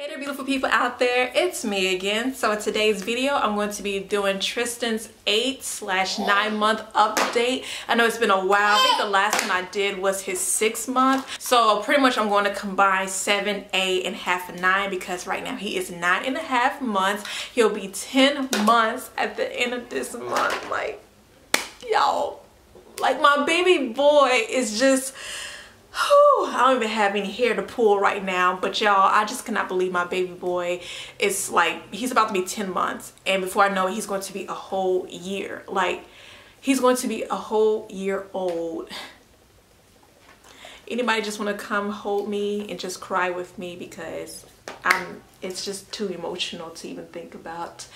Hey there, beautiful people out there, it's me again. So in today's video I'm going to be doing Tristan's 8/9 month update. I know it's been a while. I think the last one I did was his 6 month, so pretty much I'm going to combine 7, 8 and half 9 because right now he is 9.5 months. He'll be 10 months at the end of this month. Like, y'all, like my baby boy is just, I don't even have any hair to pull right now, but y'all, I just cannot believe my baby boy is like, he's about to be 10 months, and before I know it, he's going to be a whole year. Like, he's going to be a whole year old. Anybody just want to come hold me and just cry with me because it's just too emotional to even think about.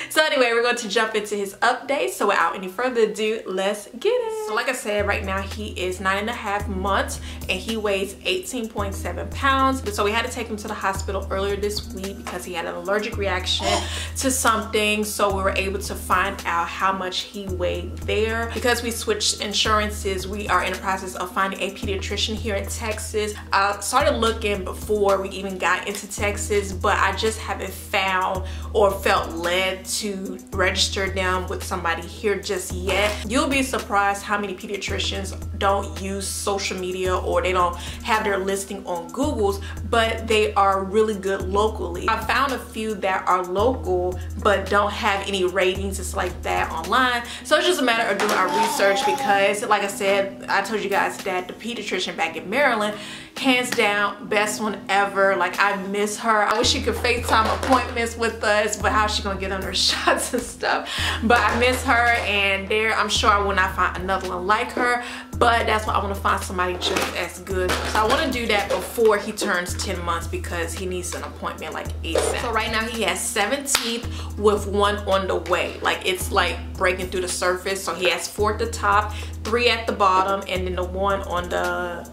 So anyway, we're going to jump into his update. So without any further ado, let's get it. So like I said, right now he is 9.5 months and he weighs 18.7 pounds. So we had to take him to the hospital earlier this week because he had an allergic reaction to something. So we were able to find out how much he weighed there. Because we switched insurances, we are in the process of finding a pediatrician here in Texas. I started looking before we even got into Texas, but I just haven't found or felt led to register them with somebody here just yet. You'll be surprised how many pediatricians don't use social media or they don't have their listing on Google's, but they are really good locally. I found a few that are local but don't have any ratings. It's like that online. So it's just a matter of doing our research because, like I said, I told you guys that the pediatrician back in Maryland, hands down, best one ever. Like, I miss her. I wish she could FaceTime appointments with us, but how's she gonna get on her shots and stuff? But I miss her, and there, I'm sure I will not find another one like her, but that's why I want to find somebody just as good. So I want to do that before he turns 10 months because he needs an appointment like ASAP. So right now he has 7 teeth with 1 on the way. Like, it's like breaking through the surface. So he has 4 at the top, 3 at the bottom, and then the 1 on the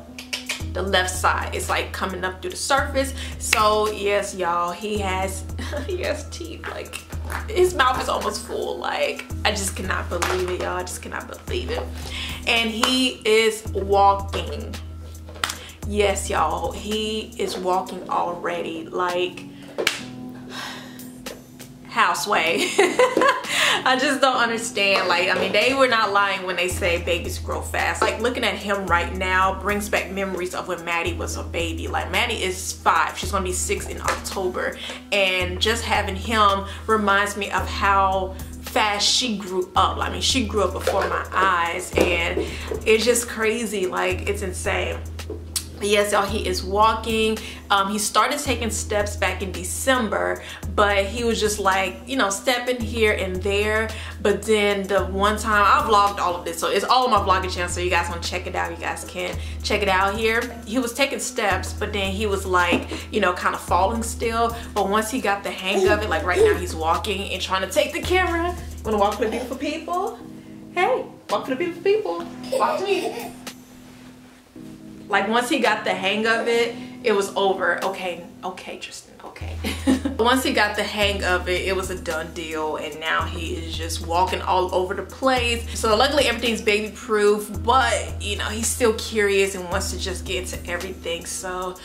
left side. It's like coming up through the surface. So yes, y'all, he has teeth. Like, his mouth is almost full. Like, I just cannot believe it, y'all. I just cannot believe it. And he is walking. Yes, y'all, he is walking already. Like, houseway. I just don't understand. Like, I mean, they were not lying when they say babies grow fast. Like, looking at him right now brings back memories of when Maddie was a baby. Like, Maddie is 5. She's gonna be 6 in October. And just having him reminds me of how fast she grew up. I mean, she grew up before my eyes, and it's just crazy. Like, it's insane. Yes, y'all, he is walking. He started taking steps back in December, but he was just like, you know, stepping here and there. But then the one time, I vlogged all of this, so it's all on my vlogging channel, so you guys want to check it out, you guys can check it out here. He was taking steps, but then he was like, you know, kind of falling still. But once he got the hang of it, like right now he's walking and trying to take the camera. Wanna walk for the beautiful people? Hey, walk for the beautiful people. Walk to me. Like, once he got the hang of it, it was over. Okay, Tristan, okay. Once he got the hang of it, it was a done deal, and now he is just walking all over the place. So luckily everything's baby proof, but you know, he's still curious and wants to just get into everything. So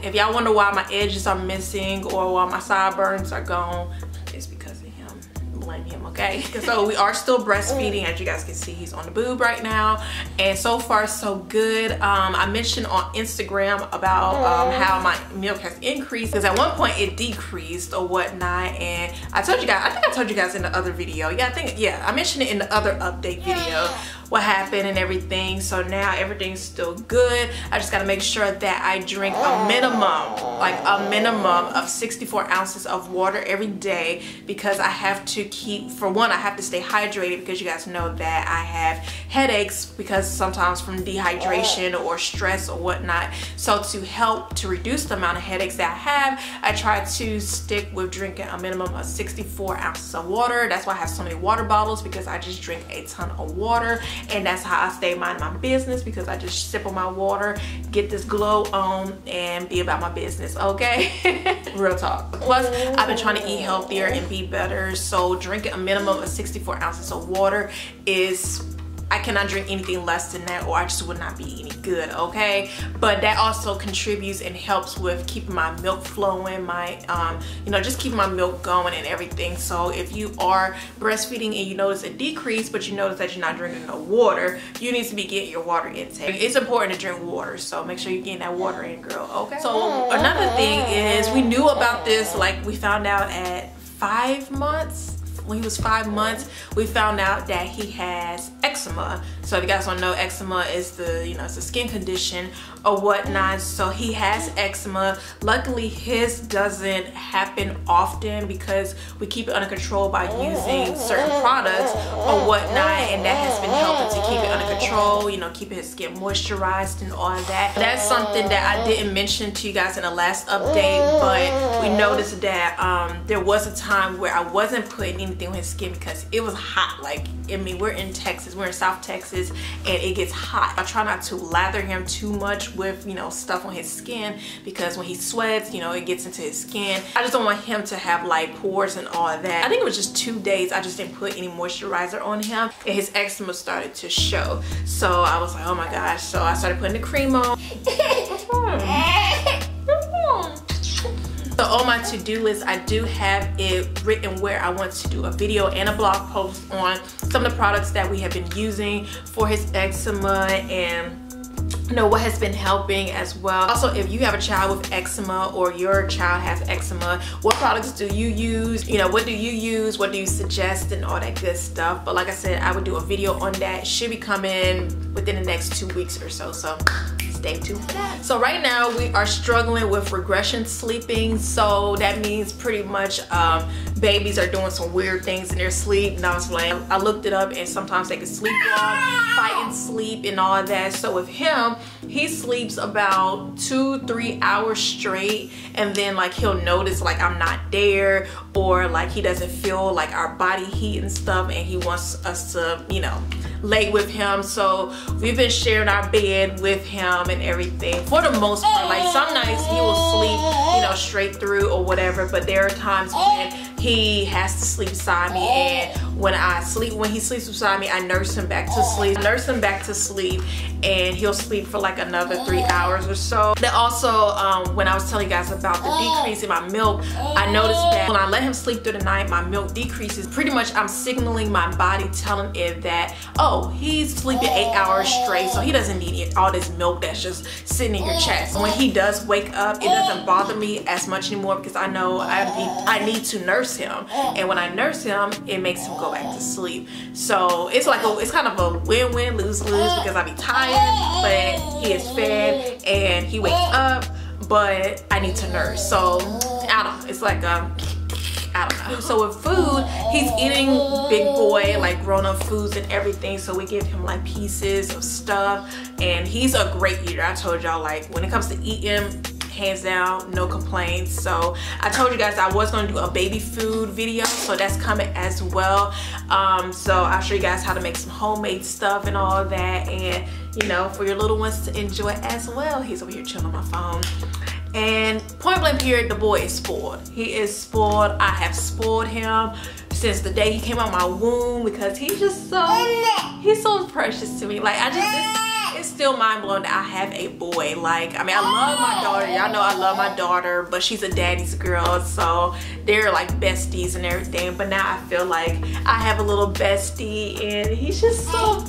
if y'all wonder why my edges are missing or why my sideburns are gone, it's because of him. Blame him, okay? So we are still breastfeeding. As you guys can see, he's on the boob right now, and so far so good. I mentioned on Instagram about how my milk has increased, because at one point it decreased or whatnot, and I told you guys, I think I told you guys in the other video, I mentioned it in the other update video what happened and everything. So now everything's still good. I just got to make sure that I drink a minimum of 64 ounces of water every day, because I have to keep, for one, I have to stay hydrated, because you guys know that I have headaches because sometimes from dehydration or stress or whatnot. So to help to reduce the amount of headaches that I have, I try to stick with drinking a minimum of 64 ounces of water. That's why I have so many water bottles, because I just drink a ton of water. And that's how I stay minding my business, because I just sip on my water, get this glow on, and be about my business, okay? Real talk. Plus, I've been trying to eat healthier and be better, so drinking a minimum of 64 ounces of water is I cannot drink anything less than that or I just would not be eating good, okay? But that also contributes and helps with keeping my milk flowing, my you know, just keeping my milk going and everything. So if you are breastfeeding and you notice a decrease but you notice that you're not drinking no water, you need to be getting your water intake. It's important to drink water, so make sure you're getting that water in, girl, okay? So another thing is, we knew about this, like we found out at 5 months. When he was 5 months, we found out that he has eczema. So if you guys don't know, eczema is the, you know, it's a skin condition or whatnot. So he has eczema. Luckily his doesn't happen often because we keep it under control by using certain products or whatnot, and that has been helping to keep it under control, you know, keeping his skin moisturized and all that. That's something that I didn't mention to you guys in the last update, but we noticed that there was a time where I wasn't putting anything on his skin because it was hot. Like, I mean, we're in Texas, we're in South Texas, and it gets hot. I try not to lather him too much with, you know, stuff on his skin because when he sweats, you know, it gets into his skin. I just don't want him to have like pores and all that. I think it was just 2 days I just didn't put any moisturizer on him and his eczema started to show. So I was like, oh my gosh. So I started putting the cream on. So on my to-do list, I do have it written where I want to do a video and a blog post on some of the products that we have been using for his eczema and, you know, what has been helping as well. Also, if you have a child with eczema or your child has eczema, what products do you use? You know, what do you use? What do you suggest and all that good stuff? But like I said, I would do a video on that. It should be coming within the next 2 weeks or so. So stay tuned for that. So right now we are struggling with regression sleeping. So that means pretty much babies are doing some weird things in their sleep. And I was like, I looked it up and sometimes they can sleepwalk, fight and sleep and all that. So with him, he sleeps about 2-3 hours straight, and then like he'll notice like I'm not there, or like he doesn't feel like our body heat and stuff, and he wants us to, you know, lay with him. So we've been sharing our bed with him and everything for the most part. Like some nights he will sleep, you know, straight through or whatever, but there are times when he has to sleep beside me, and when he sleeps beside me, I nurse him back to sleep. And he'll sleep for like another 3 hours or so. Then also, when I was telling you guys about the decrease in my milk, I noticed that when I let him sleep through the night, my milk decreases. Pretty much I'm signaling my body, telling it that, oh, he's sleeping 8 hours straight, so he doesn't need all this milk that's just sitting in your chest. When he does wake up, it doesn't bother me as much anymore because I know I need to nurse him, and when I nurse him, it makes him go back to sleep. So it's like it's kind of a win-win, lose-lose, because I be tired but he is fed and he wakes up, but I need to nurse. So I don't know, it's like I don't know. So with food, he's eating big boy, like grown-up foods and everything. So we give him like pieces of stuff, and he's a great eater. I told y'all, like when it comes to eating, hands down, no complaints. So I told you guys I was going to do a baby food video, so that's coming as well. So I'll show you guys how to make some homemade stuff and all that, and you know, for your little ones to enjoy as well. He's over here chilling on my phone. And point blank period, the boy is spoiled. He is spoiled. I have spoiled him since the day he came out of my womb because he's so precious to me. Like it's still mind-blowing that I have a boy. Like, I mean, I love my daughter. Y'all know I love my daughter, but she's a daddy's girl, so they're like besties and everything. But now I feel like I have a little bestie, and he's just so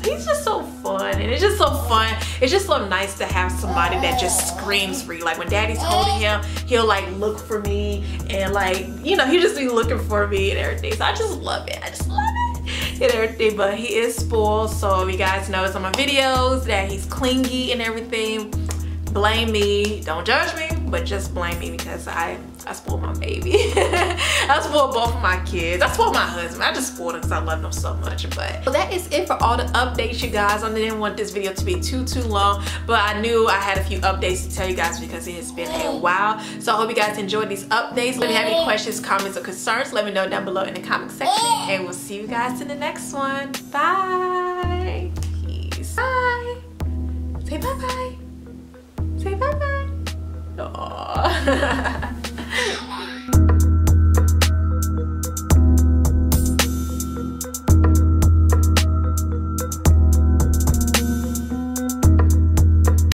fun, and it's just so fun. It's just so nice to have somebody that just screams for you. Like when daddy's holding him, he'll like look for me, and like, you know, he'll just be looking for me and everything. So I just love it. I just love it and everything. But he is spoiled, so if you guys notice on my videos that he's clingy and everything, blame me. Don't judge me, but just blame me because I spoiled my baby. I spoiled both of my kids. I spoiled my husband. I just spoiled him because I love him so much. But that is it for all the updates, you guys. I didn't want this video to be too long, but I knew I had a few updates to tell you guys because it has been a while. So I hope you guys enjoyed these updates. If you have any questions, comments, or concerns, let me know down below in the comment section, and we'll see you guys in the next one. Bye. Peace. Bye. Say bye-bye. Say bye-bye. Aww.